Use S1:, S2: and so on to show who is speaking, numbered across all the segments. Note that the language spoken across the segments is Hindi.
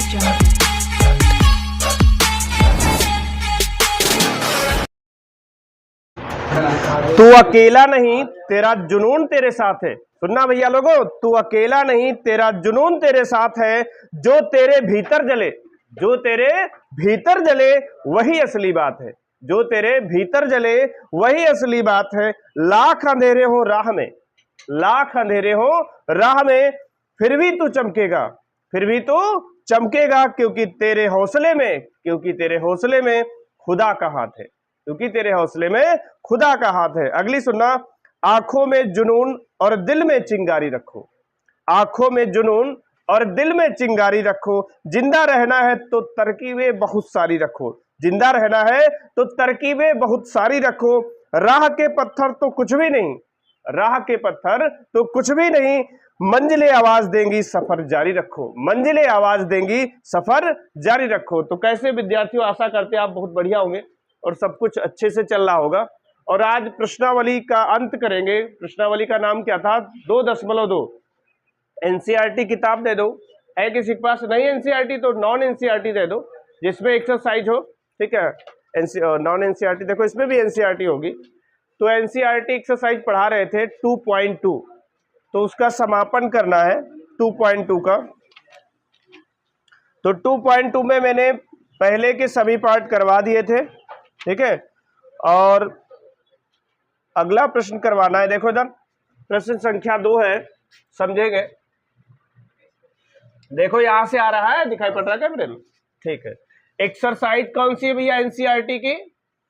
S1: तू अकेला नहीं तेरा जुनून तेरे साथ है। सुनना भैया लोगों, तू अकेला नहीं तेरा जुनून तेरे साथ है। जो तेरे भीतर जले, जो तेरे भीतर जले वही असली बात है। जो तेरे भीतर जले वही असली बात है। लाख अंधेरे हो राह में, लाख अंधेरे हो राह में, फिर भी तू चमकेगा, फिर भी तू चमकेगा, क्योंकि तेरे हौसले में, क्योंकि तेरे हौसले में खुदा का हाथ है, क्योंकि तेरे हौसले में खुदा का हाथ है। अगली सुनना, आंखों में जुनून और दिल में चिंगारी रखो। आंखों में जुनून और दिल में चिंगारी रखो। जिंदा रहना है तो तरकीबें बहुत सारी रखो। जिंदा रहना है तो तरकीबें बहुत सारी रखो। राह के पत्थर तो कुछ भी नहीं, राह के पत्थर तो कुछ भी नहीं, मंजिलें आवाज देंगी सफर जारी रखो। मंजिलें आवाज देंगी सफर जारी रखो। तो कैसे विद्यार्थियों, आशा करते हैं आप बहुत बढ़िया होंगे और सब कुछ अच्छे से चल रहा होगा। और आज प्रश्नावली का अंत करेंगे। प्रश्नावली का नाम क्या था? 2.2 एनसीईआरटी किताब दे दो। है किसी के पास? नहीं एनसीईआरटी तो नॉन एनसीईआरटी दे दो जिसमें एक्सरसाइज हो, ठीक है। नॉन एनसीईआरटी देखो, इसमें भी एनसीईआरटी होगी। तो एनसीईआरटी एक्सरसाइज पढ़ा रहे थे 2.2, तो उसका समापन करना है 2.2 का। तो 2.2 में मैंने पहले के सभी पार्ट करवा दिए थे, ठीक है। और अगला प्रश्न करवाना है। देखो इधर प्रश्न संख्या 2 है, समझेंगे। देखो यहां से आ रहा है, दिखाई पड़ रहा है कैमरे में, ठीक है। एक्सरसाइज कौन सी है भैया? एनसीईआरटी की,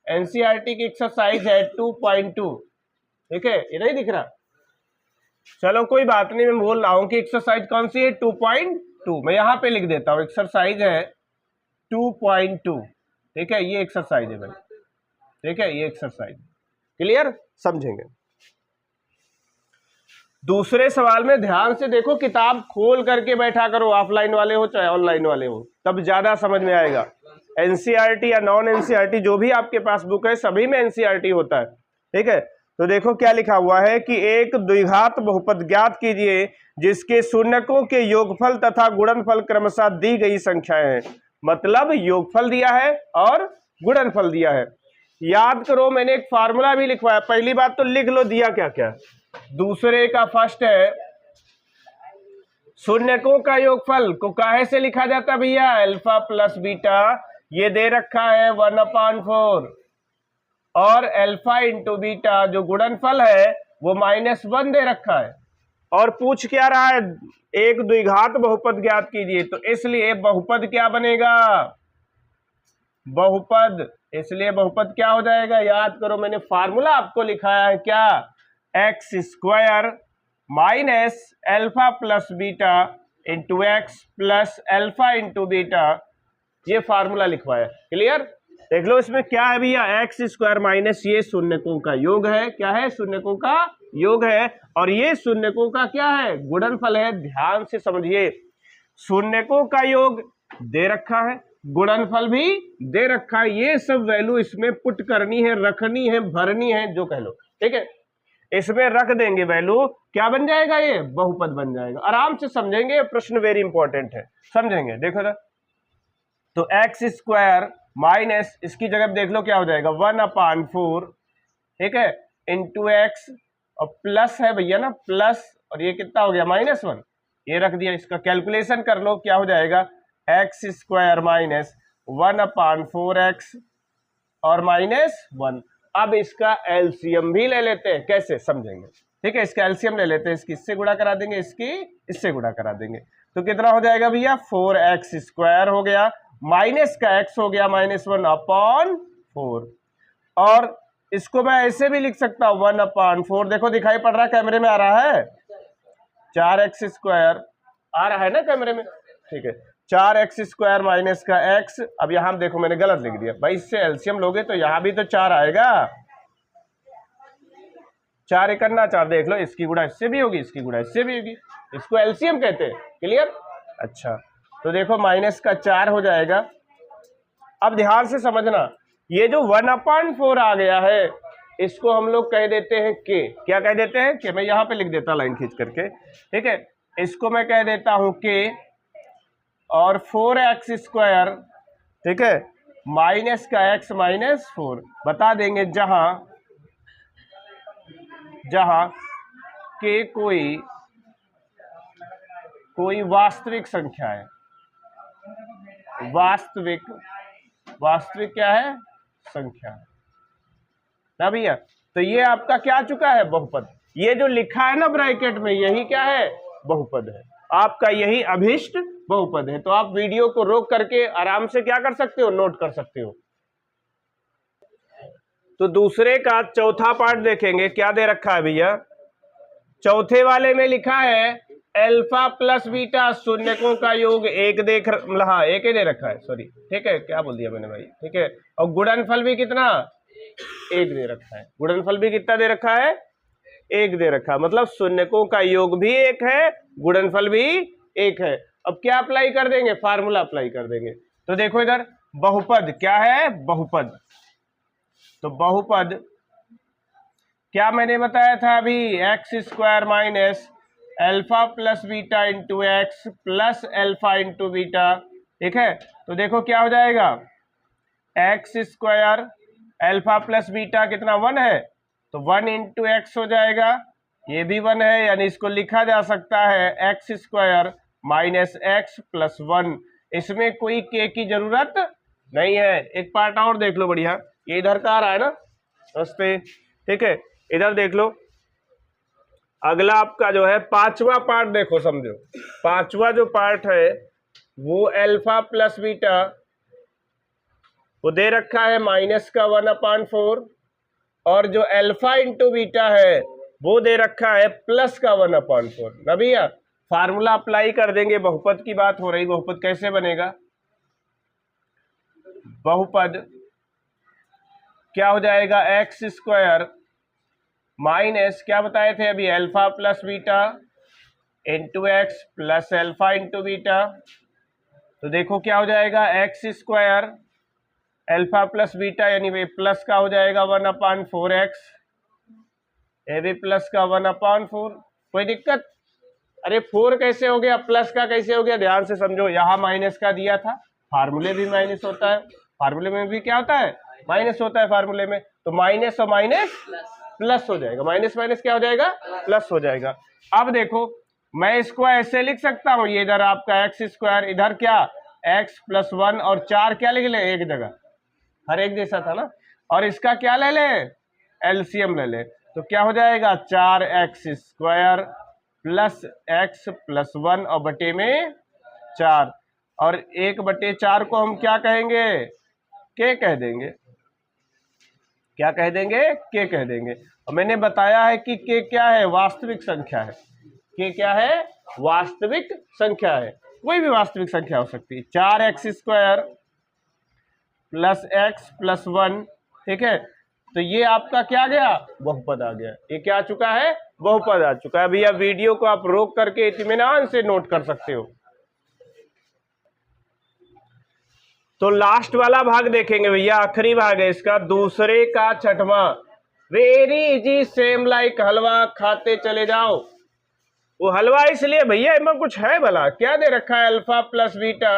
S1: एनसीईआरटी की एक्सरसाइज है 2.2, ठीक है। ये नहीं दिख रहा? चलो कोई बात नहीं, मैं बोल रहा हूं कि एक्सरसाइज कौन सी है 2.2। मैं यहां पे लिख देता हूं, एक्सरसाइज है 2.2, ठीक है। ये एक्सरसाइज है भाई, ठीक है, ये एक्सरसाइज क्लियर, समझेंगे। दूसरे सवाल में ध्यान से देखो, किताब खोल करके बैठा करो, ऑफलाइन वाले हो चाहे ऑनलाइन वाले हो, तब ज्यादा समझ में आएगा। एनसीईआरटी या नॉन एनसीईआरटी जो भी आपके पास बुक है, सभी में एनसीईआरटी होता है, ठीक है। तो देखो क्या लिखा हुआ है कि एक द्विघात बहुपद ज्ञात कीजिए जिसके शून्यकों के योगफल तथा गुणनफल क्रमशः दी गई संख्याएं हैं। मतलब योगफल दिया है और गुणनफल दिया है। याद करो, मैंने एक फार्मूला भी लिखवाया। पहली बात तो लिख लो दिया क्या क्या। दूसरे का फर्स्ट है शून्यकों का योगफल को काहे से लिखा जाता भैया? अल्फा प्लस बीटा, ये दे रखा है 1/4, और अल्फा इंटू बीटा जो गुणनफल है वो -1 दे रखा है। और पूछ क्या रहा है? एक द्विघात बहुपद ज्ञात कीजिए, तो इसलिए बहुपद क्या बनेगा? बहुपद, इसलिए बहुपद क्या हो जाएगा? याद करो, मैंने फार्मूला आपको लिखाया है क्या? x² minus alpha plus beta into x plus alpha into beta, ये फार्मूला लिखवाया। क्लियर? देख लो इसमें क्या है भैया, x² माइनस ये शून्यकों का योग है। क्या है? शून्यकों का योग है। और ये शून्यकों का क्या है? गुणनफल है। ध्यान से समझिए, शून्यकों का योग दे रखा है, गुणनफल भी दे रखा है। ये सब वैल्यू इसमें पुट करनी है, रखनी है, भरनी है, जो कह लो, ठीक है। इसमें रख देंगे वैल्यू, क्या बन जाएगा? ये बहुपद बन जाएगा। आराम से समझेंगे, प्रश्न वेरी इंपॉर्टेंट है, समझेंगे। देखो ना, तो x² माइनस, इसकी जगह देख लो क्या हो जाएगा, 1/4, ठीक है, इंटू एक्स, और प्लस है भैया ना, प्लस, और ये कितना हो गया? -1, ये रख दिया। इसका कैलकुलेशन कर लो, क्या हो जाएगा? x² माइनस 1/4x और -1। अब इसका एलसीएम भी ले लेते हैं, कैसे समझेंगे, ठीक है। इसका एलसीएम ले लेते हैं, इसकी इससे गुणा करा देंगे, इसकी इससे गुणा करा देंगे, तो कितना हो जाएगा भैया? 4x² हो गया, माइनस का x हो गया -1/4। और इसको मैं ऐसे भी लिख सकता हूं 1/4। देखो दिखाई पड़ रहा है, कैमरे में आ रहा है, 4x² आ रहा है ना कैमरे में, ठीक है। 4x² माइनस का x, अब यहां देखो मैंने गलत लिख दिया भाई, इससे एलसीएम लोगे तो यहां भी तो 4 आएगा, 4 एकन्ना 4, देख लो इसकी गुणा इससे भी होगी, इसकी गुणा इससे भी होगी, इसको एलसीएम कहते हैं। क्लियर? अच्छा, तो देखो माइनस का 4 हो जाएगा। अब ध्यान से समझना, ये जो 1/4 आ गया है, इसको हम लोग कह देते हैं के। क्या कह देते हैं? कि मैं यहां पे लिख देता लाइन खींच करके, ठीक है। इसको मैं कह देता हूं के, और 4x², ठीक है, माइनस का x -4 बता देंगे जहां के कोई वास्तविक संख्या है। वास्तविक क्या है? संख्या ना भैया। तो ये आपका क्या चुका है? बहुपद। ये जो लिखा है ना ब्रैकेट में, यही क्या है? बहुपद है। आपका यही अभिष्ट बहुपद है। तो आप वीडियो को रोक करके आराम से क्या कर सकते हो? नोट कर सकते हो। तो दूसरे का चौथा पार्ट देखेंगे, क्या दे रखा है भैया? चौथे वाले में लिखा है अल्फा प्लस बीटा शून्यकों का योग एक एक ही दे रखा है, सॉरी, ठीक है, क्या बोल दिया मैंने भाई, ठीक है। और गुणनफल भी कितना? एक दे रखा है। गुणनफल भी कितना दे रखा है? एक दे रखा है। मतलब शून्यकों का योग भी एक है, गुणनफल भी एक है। अब क्या अप्लाई कर देंगे? फार्मूला अप्लाई कर देंगे। तो देखो इधर, बहुपद क्या है? बहुपद। तो बहुपद क्या मैंने बताया था अभी? x² minus alpha plus beta into x plus alpha into beta, ठीक है। तो देखो क्या हो जाएगा? x² अल्फा प्लस बीटा कितना? 1 है, तो 1 इंटू एक्स हो जाएगा। ये भी 1 है, यानी इसको लिखा जा सकता है x² माइनस एक्स प्लस 1। इसमें कोई k की जरूरत नहीं है। एक पार्ट और देख लो बढ़िया, ये इधर का आ रहा है ना नमस्ते, ठीक है। इधर देख लो, अगला आपका जो है पांचवा पार्ट देखो, समझो। पांचवा जो पार्ट है वो अल्फा प्लस बीटा वो दे रखा है माइनस का 1/4, और जो अल्फा इंटू बीटा है वो दे रखा है प्लस का 1/4 ना भैया। फार्मूला अप्लाई कर देंगे। बहुपद की बात हो रही, बहुपद कैसे बनेगा? बहुपद क्या हो जाएगा? x² माइनस क्या बताए थे अभी? Alpha plus beta into x plus alpha into beta. तो देखो क्या हो जाएगा? x² अल्फा प्लस बीटा, यानी वे प्लस का हो जाएगा 1/4x, ये भी प्लस का 1/4। कोई दिक्कत? अरे 4 कैसे हो गया? प्लस का कैसे हो गया? ध्यान से समझो, यहाँ माइनस का दिया था, फार्मूले भी माइनस होता है, फार्मूले में भी क्या होता है? माइनस होता है फार्मूले में। तो माइनस और माइनस प्लस हो जाएगा, माइनस माइनस क्या हो जाएगा? प्लस हो जाएगा। अब देखो, मैं इसको ऐसे लिख सकता हूँ, ये इधर आपका x², इधर क्या? x + 1 और 4 क्या लिख ले? एक जगह, हर एक जैसा था ना। और इसका क्या ले ले? एलसीएम ले ले। तो क्या हो जाएगा? 4x² प्लस x प्लस 1 और बटे में 4, और 1/4 को हम क्या कहेंगे? के कह देंगे। क्या कह देंगे? के कह देंगे। और मैंने बताया है कि के क्या है? वास्तविक संख्या है। के क्या है? वास्तविक संख्या है। कोई भी वास्तविक संख्या हो सकती है। 4x² प्लस x प्लस 1, ठीक है। तो ये आपका क्या गया? बहुपद आ गया। ये क्या आ चुका है? बहुपद आ चुका है। भैया वीडियो को आप रोक करके इत्मीनान से नोट कर सकते हो। तो लास्ट वाला भाग देखेंगे भैया, आखिरी भाग है इसका, दूसरे का छठवां। वेरी इजी, सेम लाइक हलवा, खाते चले जाओ। वो हलवा इसलिए भैया इनमें कुछ है भला, क्या दे रखा है? अल्फा प्लस बीटा,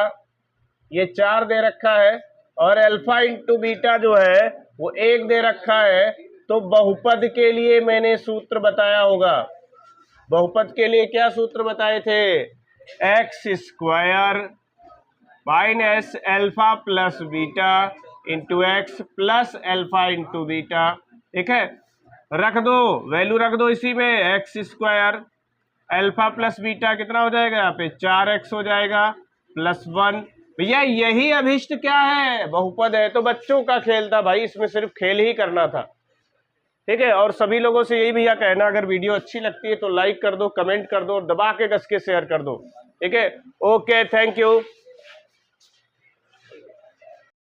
S1: ये 4 दे रखा है, और अल्फा इंटू बीटा जो है वो 1 दे रखा है। तो बहुपद के लिए मैंने सूत्र बताया होगा। बहुपद के लिए क्या सूत्र बताए थे? x² minus alpha plus beta into x plus alpha into beta, ठीक है। रख दो, वैल्यू रख दो इसी में। x² अल्फा प्लस बीटा कितना हो जाएगा? यहाँ पे 4x हो जाएगा प्लस 1। भैया यही अभिष्ट क्या है? बहुपद है। तो बच्चों का खेल था भाई, इसमें सिर्फ खेल ही करना था, ठीक है। और सभी लोगों से यही भैया कहना, अगर वीडियो अच्छी लगती है तो लाइक कर दो, कमेंट कर दो, दबा के कस के शेयर कर दो, ठीक है। Okay, thank you.